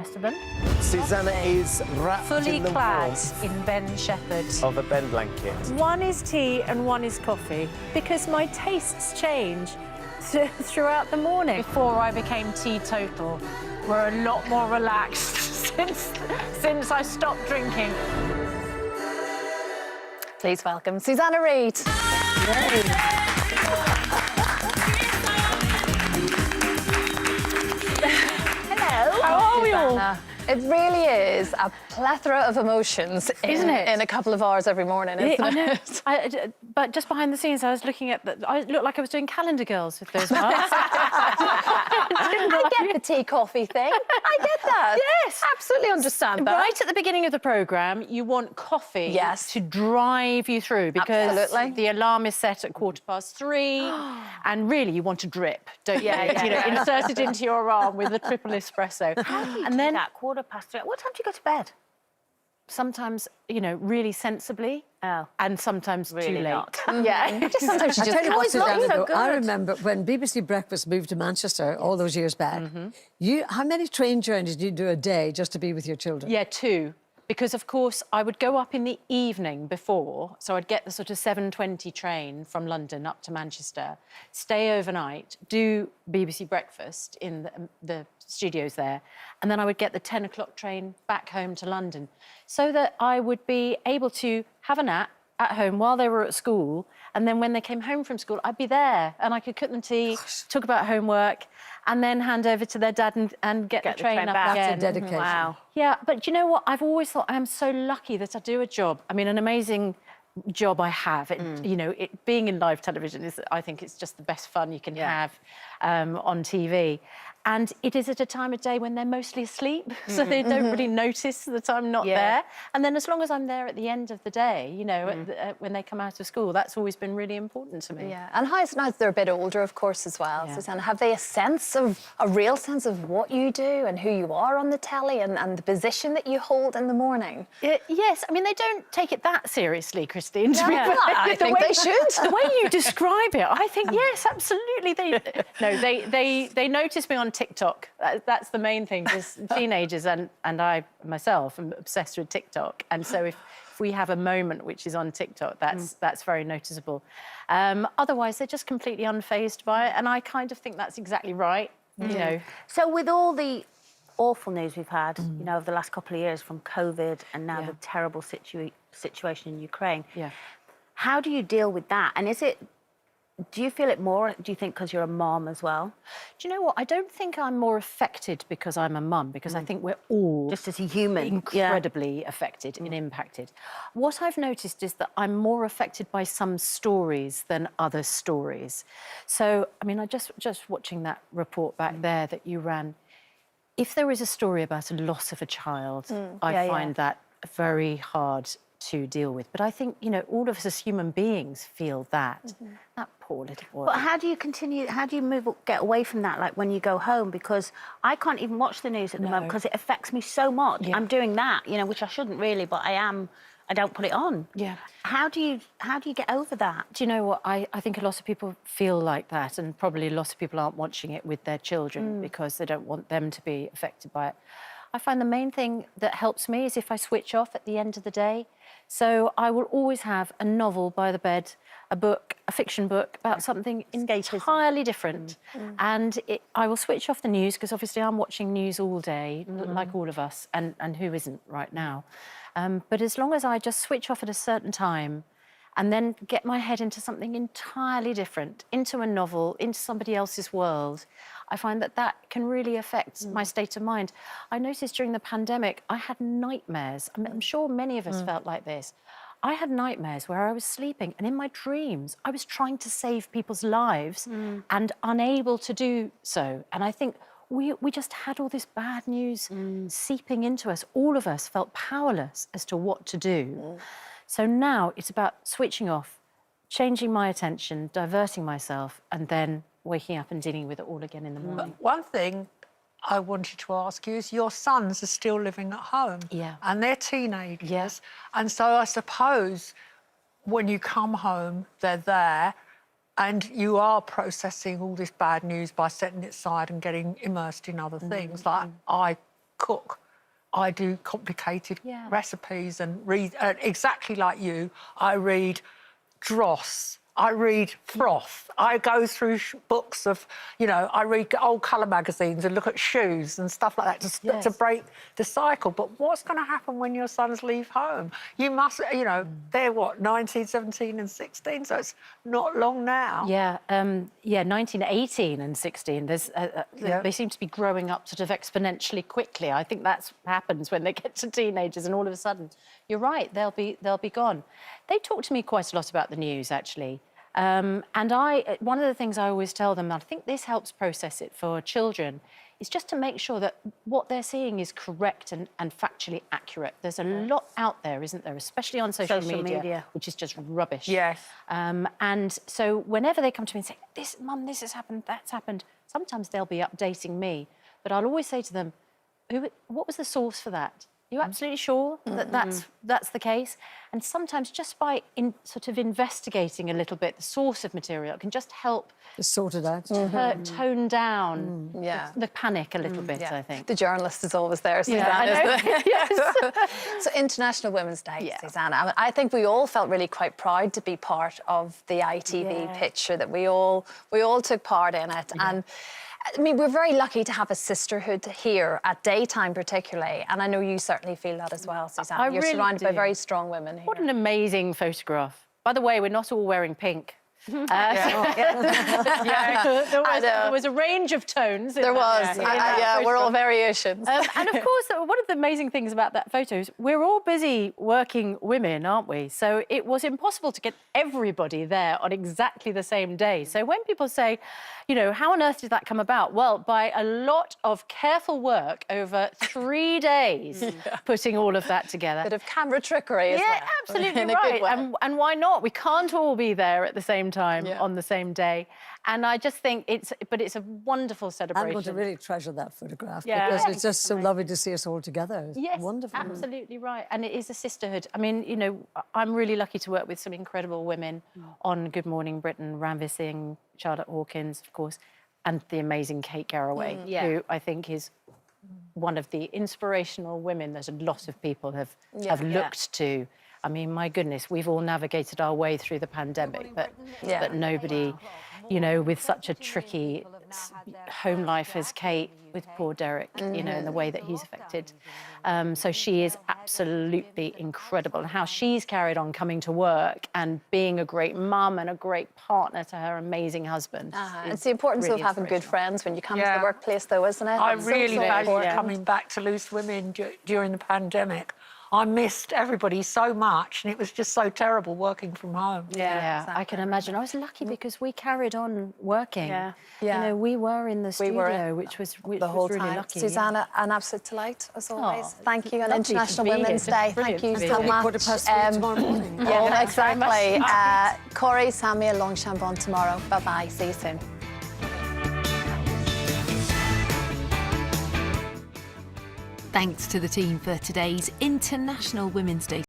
Rest of them. Susanna is wrapped Fully in the clad warmth in Ben Shepherd. of a Ben blanket. One is tea and one is coffee because my tastes change throughout the morning. Before I became teetotal, we're a lot more relaxed since I stopped drinking. Please welcome Susanna Reid. Hello. How are we all? Susanna. It really is a plethora of emotions, Isn't it? in a couple of hours every morning, isn't I know. it? But just behind the scenes, I was looking at I looked like I was doing calendar girls with those masks. I get the tea coffee thing. I get that. Yes. Absolutely understand that. Right at the beginning of the programme, you want coffee Yes. to drive you through because Absolutely. the alarm is set at 3:15 and really you want to drip, don't you? Yeah. You know, insert it into your arm with a triple espresso. And then at 3:15. What time do you go to bed? Sometimes, you know, really sensibly and sometimes Really too late. not. Yeah. Sometimes you I just tell you what, always look Susanna, so though, I good. remember when BBC Breakfast moved to Manchester all those years back. How many train journeys did you do a day just to be with your children? Yeah, 2. Because, of course, I would go up in the evening before, so I'd get the sort of 7:20 train from London up to Manchester, stay overnight, do BBC Breakfast in the studios there, and then I would get the 10 o'clock train back home to London, so that I would be able to have a nap at home while they were at school, and then when they came home from school, I'd be there, and I could cook them tea, talk about homework, and then hand over to their dad and get the train up back. again. That's a dedication. Wow. Yeah, but do you know what? I've always thought I am so lucky that I do a job. I mean, an amazing job I have. You know, being in live television is, I think, it's just the best fun you can have on TV. And it is at a time of day when they're mostly asleep, so they don't really notice that I'm not there. And then as long as I'm there at the end of the day, you know, when they come out of school, that's always been really important to me. Yeah, and now they're a bit older, of course, as well, Yeah. Susanna. Have they a real sense of what you do and who you are on the telly and the position that you hold in the morning? Yes, I mean, they don't take it that seriously, Christine, to be Yeah, fair. I think they should. The way you describe it, I think, yes, absolutely. They notice me on TikTok. That's the main thing, because teenagers and I myself am obsessed with TikTok. And so if we have a moment which is on TikTok, that's very noticeable. Otherwise, they're just completely unfazed by it. And I kind of think that's exactly right, you know. So with all the awful news we've had, you know, over the last couple of years from COVID and now the terrible situation in Ukraine, how do you deal with that? And do you feel it more, do you think, because you're a mom as well? Do you know what? I don't think I'm more affected because I'm a mum, because I think we're all Just as a human. incredibly affected and impacted. What I've noticed is that I'm more affected by some stories than other stories. So, I mean, I just watching that report back there that you ran, if there is a story about a loss of a child, I find that very hard to deal with. But I think, you know, all of us as human beings feel that. That poor little boy. But how do you get away from that, like when you go home? Because I can't even watch the news at the moment because it affects me so much. I'm doing that, you know, which I shouldn't really, but I don't put it on. Yeah. How do you get over that? Do you know what? I think a lot of people feel like that, and probably a lot of people aren't watching it with their children because they don't want them to be affected by it. I find the main thing that helps me is if I switch off at the end of the day. So I will always have a novel by the bed, a book, a fiction book about something entirely different. And I will switch off the news, because obviously I'm watching news all day, like all of us, and who isn't right now. But as long as I just switch off at a certain time and then get my head into something entirely different, into a novel, into somebody else's world, I find that can really affect my state of mind. I noticed during the pandemic, I had nightmares. I'm sure many of us felt like this. I had nightmares where I was sleeping, and in my dreams, I was trying to save people's lives and unable to do so. And I think we just had all this bad news seeping into us. All of us felt powerless as to what to do. So now it's about switching off, changing my attention, diverting myself, and then waking up and dealing with it all again in the morning. One thing I wanted to ask you is your sons are still living at home. Yeah. And they're teenagers. Yes. And so I suppose when you come home, they're there and you are processing all this bad news by setting it aside and getting immersed in other things. Like I cook. I do complicated recipes and read, exactly like you, I read dross. I read froth. I go through books of, you know, I read old colour magazines and look at shoes and stuff like that to break the cycle. But what's going to happen when your sons leave home? You must, you know, they're what, 19, 17 and 16, so it's not long now. Yeah, 19, 18 and 16, they seem to be growing up sort of exponentially quickly. I think that's what happens when they get to teenagers and all of a sudden, you're right, they'll be gone. They talk to me quite a lot about the news, actually. And one of the things I always tell them, and I think this helps process it for children, is just to make sure that what they're seeing is correct and factually accurate. There's a lot out there, isn't there, especially on social media, which is just rubbish. Yes. And so whenever they come to me and say, Mum, this has happened, that's happened, sometimes they'll be updating me. But I'll always say to them, what was the source for that? Are you absolutely sure that that's the case? And sometimes just by sort of investigating a little bit the source of material, it can just help sort it out. Tone down the panic a little bit, I think. The journalist is always there, Susanna. So International Women's Day, Susanna. I think we all felt really quite proud to be part of the ITV picture, that we all took part in it. And I mean, we're very lucky to have a sisterhood here at daytime particularly, and I know you certainly feel that as well, Susanna. You're really surrounded by very strong women here. What an amazing photograph. By the way, we're not all wearing pink. There was a range of tones. There was. We're all variations. And of course, one of the amazing things about that photo is we're all busy working women, aren't we? So it was impossible to get everybody there on exactly the same day. So when people say, you know, how on earth did that come about? Well, by a lot of careful work over 3 days, putting all of that together. Bit of camera trickery as well. Yeah, absolutely right. And why not? We can't all be there at the same time on the same day. And I just think it's a wonderful celebration. I'm going to really treasure that photograph because it's just so lovely to see us all together. It's wonderful. Absolutely right. And it is a sisterhood. I mean, you know, I'm really lucky to work with some incredible women on Good Morning Britain, Ranvir Singh, Charlotte Hawkins, of course, and the amazing Kate Garraway, who I think is one of the inspirational women that a lot of people have looked to. I mean, my goodness, we've all navigated our way through the pandemic, but nobody, you know, with such a tricky home life as Kate, with poor Derek, you know, and the way that he's affected. So she is absolutely incredible. And how she's carried on coming to work and being a great mum and a great partner to her amazing husband. It's the importance of having good friends when you come to the workplace, though, isn't it? I really valued coming back to Loose Women during the pandemic. I missed everybody so much, and it was just so terrible working from home. Yeah, exactly. I can imagine. I was lucky because we carried on working. You know, we were in the studio, which was really lucky. Susanna, an absolute delight, as always. Thank you on International Women's Day. Thank you so much. 3:15 tomorrow morning. Exactly. Corey, Samuel, Longchambon tomorrow. Bye-bye. See you soon. Thanks to the team for today's International Women's Day